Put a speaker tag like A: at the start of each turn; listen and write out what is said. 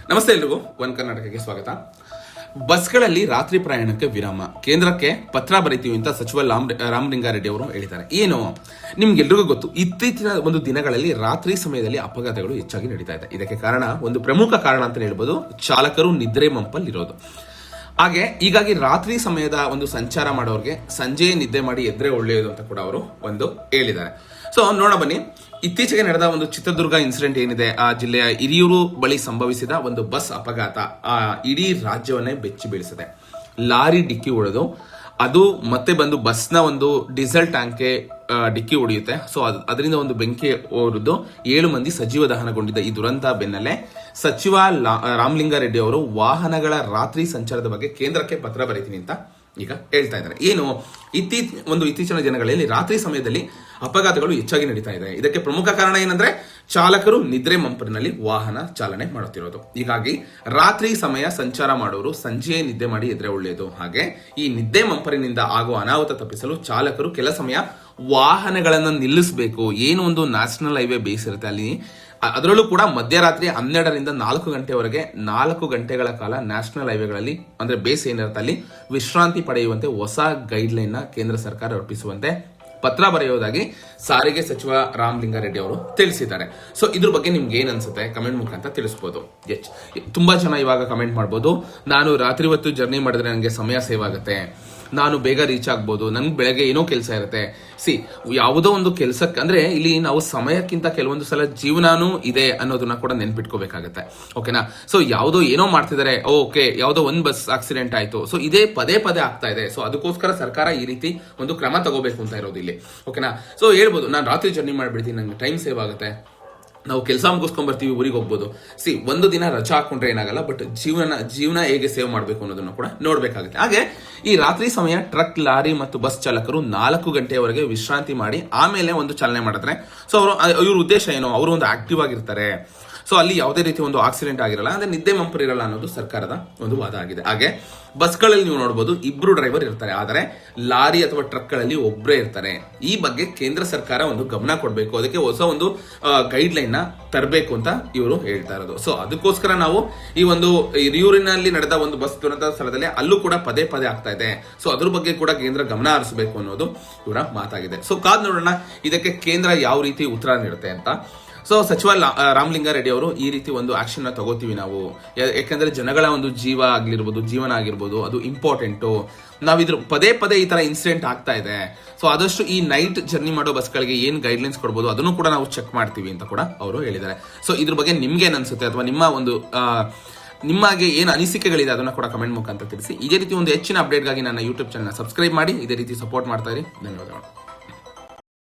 A: ನಮಸ್ತೆ ಎಲ್ರಿಗೂ ಒನ್ ಕರ್ನಾಟಕಕ್ಕೆ ಸ್ವಾಗತ. ಬಸ್ಗಳಲ್ಲಿ ರಾತ್ರಿ ಪ್ರಯಾಣಕ್ಕೆ ವಿರಾಮ, ಕೇಂದ್ರಕ್ಕೆ ಪತ್ರ ಬರೀತೀವಿ ಅಂತ ಸಚಿವ ರಾಮಲಿಂಗಾರೆಡ್ಡಿ ಅವರು ಹೇಳಿದ್ದಾರೆ. ಏನು ನಿಮ್ಗೆಲ್ರಿಗೂ ಗೊತ್ತು, ಇತ್ತೀಚಿನ ಒಂದು ದಿನಗಳಲ್ಲಿ ರಾತ್ರಿ ಸಮಯದಲ್ಲಿ ಅಪಘಾತಗಳು ಹೆಚ್ಚಾಗಿ ನಡೀತಾ ಇದೆ. ಇದಕ್ಕೆ ಕಾರಣ, ಒಂದು ಪ್ರಮುಖ ಕಾರಣ ಅಂತ ಹೇಳ್ಬೋದು, ಚಾಲಕರು ನಿದ್ರೆ ಮಂಪಲ್ ಇರೋದು. ಹೀಗಾಗಿ ರಾತ್ರಿ ಸಮಯದ ಒಂದು ಸಂಚಾರ ಮಾಡೋರಿಗೆ ಸಂಜೆ ನಿದ್ದೆ ಮಾಡಿ ಎದ್ರೆ ಒಳ್ಳೆಯದು ಅಂತ ಕೂಡ ಅವರು ಒಂದು ಹೇಳಿದ್ದಾರೆ. ಸೊ ನೋಡ ಬನ್ನಿ, ಇತ್ತೀಚೆಗೆ ನಡೆದ ಒಂದು ಚಿತ್ರದುರ್ಗ ಇನ್ಸಿಡೆಂಟ್ ಏನಿದೆ, ಆ ಜಿಲ್ಲೆಯ ಹಿರಿಯೂರು ಬಳಿ ಸಂಭವಿಸಿದ ಒಂದು ಬಸ್ ಅಪಘಾತ ಇಡೀ ರಾಜ್ಯವನ್ನೇ ಬೆಚ್ಚಿ ಬೀಳಿಸಿದೆ. ಲಾರಿ ಡಿಕ್ಕಿ ಹೊಡೆದು ಅದು ಮತ್ತೆ ಬಂದು ಬಸ್ನ ಒಂದು ಡೀಸೆಲ್ ಟ್ಯಾಂಕ್ಗೆ ಡಿಕ್ಕಿ ಹೊಡೆಯುತ್ತೆ. ಸೊ ಅದರಿಂದ ಒಂದು ಬೆಂಕಿ ಹೊರದು 7 ಮಂದಿ ಸಜೀವ ದಹನಗೊಂಡಿದ್ದ ಈ ದುರಂತ ಬೆನ್ನಲ್ಲೇ ಸಚಿವ ರಾಮಲಿಂಗಾರೆಡ್ಡಿ ಅವರು ವಾಹನಗಳ ರಾತ್ರಿ ಸಂಚಾರದ ಬಗ್ಗೆ ಕೇಂದ್ರಕ್ಕೆ ಪತ್ರ ಬರೀತೀನಿ ಅಂತ ಈಗ ಹೇಳ್ತಾ ಇದ್ದಾರೆ. ಏನು ಇತ್ತೀಚಿನ ದಿನಗಳಲ್ಲಿ ರಾತ್ರಿ ಸಮಯದಲ್ಲಿ ಅಪಘಾತಗಳು ಹೆಚ್ಚಾಗಿ ನಡೀತಾ ಇದೆ. ಇದಕ್ಕೆ ಪ್ರಮುಖ ಕಾರಣ ಏನಂದ್ರೆ, ಚಾಲಕರು ನಿದ್ರೆ ಮಂಪರಿನಲ್ಲಿ ವಾಹನ ಚಾಲನೆ ಮಾಡುತ್ತಿರೋದು. ಹೀಗಾಗಿ ರಾತ್ರಿ ಸಮಯ ಸಂಚಾರ ಮಾಡೋರು ಸಂಜೆ ನಿದ್ದೆ ಮಾಡಿ ಎದ್ರೆ ಒಳ್ಳೆಯದು. ಹಾಗೆ ಈ ನಿದ್ದೆ ಮಂಪರಿನಿಂದ ಆಗುವ ಅನಾಹುತ ತಪ್ಪಿಸಲು ಚಾಲಕರು ಕೆಲ ಸಮಯ ವಾಹನಗಳನ್ನು ನಿಲ್ಲಿಸಬೇಕು. ಏನು ಒಂದು ನ್ಯಾಷನಲ್ ಹೈವೇ ಬೇಸ್ ಇರುತ್ತೆ ಅಲ್ಲಿ, ಅದರಲ್ಲೂ ಕೂಡ ಮಧ್ಯರಾತ್ರಿ 12ರಿಂದ 4 ಗಂಟೆವರೆಗೆ 4 ಗಂಟೆಗಳ ಕಾಲ ನ್ಯಾಷನಲ್ ಹೈವೇಗಳಲ್ಲಿ ಅಂದ್ರೆ ಬೇಸ್ ಏನಿರುತ್ತೆ ಅಲ್ಲಿ ವಿಶ್ರಾಂತಿ ಪಡೆಯುವಂತೆ ಹೊಸ ಗೈಡ್ ಲೈನ್ ನ ಕೇಂದ್ರ ಸರ್ಕಾರ ರೂಪಿಸುವಂತೆ ಪತ್ರ ಬರೆಯುವುದಾಗಿ ಸಾರಿಗೆ ಸಚಿವ ರಾಮಲಿಂಗಾರೆಡ್ಡಿ ಅವರು ತಿಳಿಸಿದ್ದಾರೆ. ಸೊ ಇದ್ರ ಬಗ್ಗೆ ನಿಮ್ಗೆ ಏನ್ ಅನ್ಸುತ್ತೆ ಕಮೆಂಟ್ ಮುಖಾಂತರ ತಿಳಿಸಬಹುದು. ತುಂಬಾ ಜನ ಇವಾಗ ಕಮೆಂಟ್ ಮಾಡಬಹುದು, ನಾನು ರಾತ್ರಿ ಹೊತ್ತು ಜರ್ನಿ ಮಾಡಿದ್ರೆ ನನಗೆ ಸಮಯ ಸೇವ್ ಆಗುತ್ತೆ, ನಾನು ಬೇಗ ರೀಚ್ ಆಗ್ಬೋದು, ನನ್ಗೆ ಬೆಳಗ್ಗೆ ಏನೋ ಕೆಲಸ ಇರುತ್ತೆ. ಯಾವುದೋ ಒಂದು ಕೆಲಸಕ್ಕೆ ಅಂದ್ರೆ ಇಲ್ಲಿ ನಾವು ಸಮಯಕ್ಕಿಂತ ಕೆಲವೊಂದು ಸಲ ಜೀವನಾನು ಇದೆ ಅನ್ನೋದನ್ನ ಕೂಡ ನೆನ್ಪಿಟ್ಕೋಬೇಕಾಗತ್ತೆ. ಓಕೆನಾ? ಸೊ ಯಾವುದೋ ಏನೋ ಮಾಡ್ತಿದ್ದಾರೆ, ಓಕೆ ಯಾವುದೋ ಒಂದು ಬಸ್ ಆಕ್ಸಿಡೆಂಟ್ ಆಯ್ತು, ಸೊ ಇದೇ ಪದೇ ಪದೇ ಆಗ್ತಾ ಇದೆ. ಸೊ ಅದಕ್ಕೋಸ್ಕರ ಸರ್ಕಾರ ಈ ರೀತಿ ಒಂದು ಕ್ರಮ ತಗೋಬೇಕು ಅಂತ ಇರೋದು ಇಲ್ಲಿ. ಓಕೆನಾ? ಸೊ ಹೇಳ್ಬೋದು, ನಾನು ರಾತ್ರಿ ಜರ್ನಿ ಮಾಡ್ಬಿಡ್ತೀನಿ, ನಂಗೆ ಟೈಮ್ ಸೇವ್ ಆಗುತ್ತೆ, ನಾವು ಕೆಲಸ ಮುಗಿಸ್ಕೊಂಡ್ ಬರ್ತೀವಿ, ಊರಿಗೆ ಹೋಗ್ಬೋದು. ಒಂದು ದಿನ ರಜಾ ಹಾಕೊಂಡ್ರೆ ಏನಾಗಲ್ಲ, ಬಟ್ ಜೀವನ ಹೇಗೆ ಸೇವ್ ಮಾಡಬೇಕು ಅನ್ನೋದನ್ನ ಕೂಡ ನೋಡ್ಬೇಕಾಗುತ್ತೆ. ಹಾಗೆ ಈ ರಾತ್ರಿ ಸಮಯ ಟ್ರಕ್, ಲಾರಿ ಮತ್ತು ಬಸ್ ಚಾಲಕರು 4 ಗಂಟೆಯವರೆಗೆ ವಿಶ್ರಾಂತಿ ಮಾಡಿ ಆಮೇಲೆ ಒಂದು ಚಾಲನೆ ಮಾಡಿದ್ರೆ, ಸೊ ಇವ್ರ ಉದ್ದೇಶ ಏನು, ಅವರು ಒಂದು ಆಕ್ಟಿವ್ ಆಗಿರ್ತಾರೆ. ಸೊ ಅಲ್ಲಿ ಯಾವುದೇ ರೀತಿ ಒಂದು ಆಕ್ಸಿಡೆಂಟ್ ಆಗಿರಲ್ಲ, ಅಂದ್ರೆ ನಿದ್ದೆ ಮಂಪರ್ ಇರಲ್ಲ ಅನ್ನೋದು ಸರ್ಕಾರದ ಒಂದು ವಾದ ಆಗಿದೆ. ಹಾಗೆ ಬಸ್ಗಳಲ್ಲಿ ನೀವು ನೋಡಬಹುದು 2 ಡ್ರೈವರ್ ಇರ್ತಾರೆ, ಆದರೆ ಲಾರಿ ಅಥವಾ ಟ್ರಕ್ ಗಳಲ್ಲಿ ಒಬ್ಬರೇ ಇರ್ತಾರೆ. ಈ ಬಗ್ಗೆ ಕೇಂದ್ರ ಸರ್ಕಾರ ಒಂದು ಗಮನ ಕೊಡಬೇಕು, ಅದಕ್ಕೆ ಹೊಸ ಒಂದು ಗೈಡ್ ಲೈನ್ ನ ತರಬೇಕು ಅಂತ ಇವರು ಹೇಳ್ತಾ ಇರೋದು. ಸೊ ಅದಕ್ಕೋಸ್ಕರ ನಾವು ಈ ಒಂದು ಹಿರಿಯೂರಿನಲ್ಲಿ ನಡೆದ ಒಂದು ಬಸ್ ದುರಂತ ಸ್ಥಳದಲ್ಲಿ ಅಲ್ಲೂ ಕೂಡ ಪದೇ ಪದೇ ಆಗ್ತಾ ಇದೆ. ಸೊ ಅದ್ರ ಬಗ್ಗೆ ಕೂಡ ಕೇಂದ್ರ ಗಮನ ಹರಿಸಬೇಕು ಅನ್ನೋದು ಇವರ ಮಾತಾಗಿದೆ. ಸೊ ಕಾದ್ ನೋಡೋಣ ಇದಕ್ಕೆ ಕೇಂದ್ರ ಯಾವ ರೀತಿ ಉತ್ತರ ನೀಡುತ್ತೆ ಅಂತ. ಸೊ ಸಚಿವ ರಾಮಲಿಂಗಾರೆಡ್ಡಿ ಅವರು ಈ ರೀತಿ ಒಂದು ಆಕ್ಷನ್ ನ ತಗೋತೀವಿ ನಾವು, ಯಾಕಂದ್ರೆ ಜನಗಳ ಒಂದು ಜೀವನ ಆಗಿರ್ಬೋದು ಅದು ಇಂಪಾರ್ಟೆಂಟು. ನಾವಿದ್ರ ಪದೇ ಪದೇ ಈ ತರ ಇನ್ಸಿಡೆಂಟ್ ಆಗ್ತಾ ಇದೆ. ಸೊ ಆದಷ್ಟು ಈ ನೈಟ್ ಜರ್ನಿ ಮಾಡೋ ಬಸ್ಗಳಿಗೆ ಏನ್ ಗೈಡ್ಲೈನ್ಸ್ ಕೊಡ್ಬೋದು ಅದನ್ನು ಕೂಡ ನಾವು ಚೆಕ್ ಮಾಡ್ತೀವಿ ಅಂತ ಕೂಡ ಅವರು ಹೇಳಿದ್ದಾರೆ. ಸೊ ಇದ್ರ ಬಗ್ಗೆ ನಿಮ್ಗೆ ಏನ್ ಅನ್ಸುತ್ತೆ, ಅಥವಾ ನಿಮಗೆ ಏನು ಅನಿಸಿಕೆಗಳಿದೆ ಅದನ್ನ ಕೂಡ ಕಮೆಂಟ್ ಮುಖಾಂತರ ತಿಳಿಸಿ. ಇದೇ ರೀತಿ ಒಂದು ಹೆಚ್ಚಿನ ಅಪ್ಡೇಟ್ಗಾಗಿ ನನ್ನ ಯೂಟ್ಯೂಬ್ ಚಾನಲ್ ಸಬ್ಸ್ಕ್ರೈಬ್ ಮಾಡಿ, ಇದೇ ರೀತಿ ಸಪೋರ್ಟ್ ಮಾಡ್ತಾ ಇರಿ. ಧನ್ಯವಾದಗಳು.